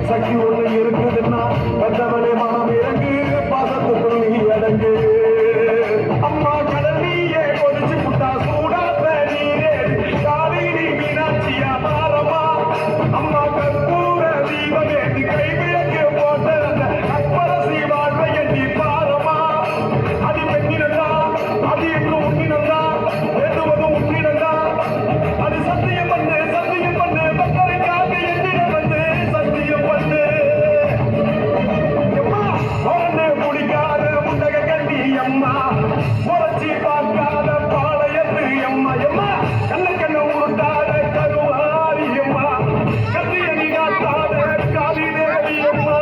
சக்தி ஒண்ணு இருக்குதுன்னா வந்தவளே மனம் இறங்கு பாசத்துக்குள் நீ அடங்கு அம்மா கடல் நீயே கொதிச்சு புட்டா சூடாத்த நீரே காவிரி மீனாட்சியா மாறமா அம்மா கற்பூர தீபமே கை விளக்கு போட்ட அந்த அற்பரசி வாழ்வை எண்ணி பாரமா அது பெண்ணினதா அது என்று உண்ணினதா எதுவது உண்ணினதா அது சத்தியம் பண்ணு மக்களுக்காக என்னிடம் வந்து சத்தியம் பண்ணு எம்மா பிறந்து முடிக்காத முண்டக கண்டி அம்மா முறைச்சி பார்க்காத பாளையத்து எம்மா எம்மா கண்ண உருட்டாத கருவாரி அம்மா கத்திய நிகாத்தாத காவி தேவி அம்மா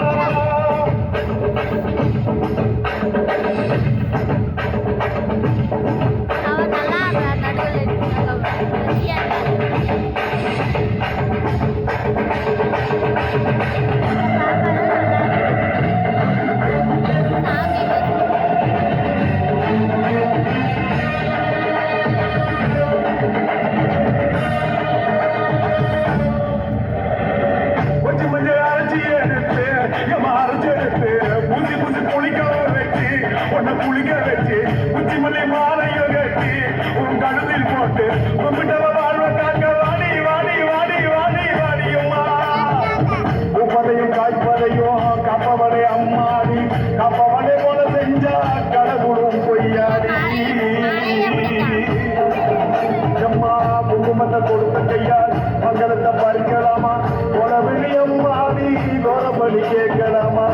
குளிக்க வச்சு உச்சிமலை மாலைய கட்டி உன் கழுத்தில் போட்டு உன்கிட்ட வாழ்வ காக்க வாடி வாடி வாடி வாடி வாடியம்மா உப்பதையும் காய்ப்பதையும் காப்பவனை அம்மாடி காப்பவனை போல செஞ்சா கடவுளும் பொய்யாடி அம்மா குங்குமத்தை கொடுத்த கையால் மங்களத்தை பறிக்கலாமா கொலவெளி அம்மாடி கோலப்படி கேட்கலாமா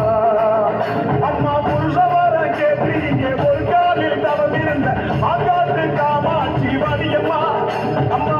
அம்மா புருஷவர கேட்டீங்க ஒரு காலில் தவம் இருந்த ஆகாத்து காமாட்சி வாடியம்மா அம்மா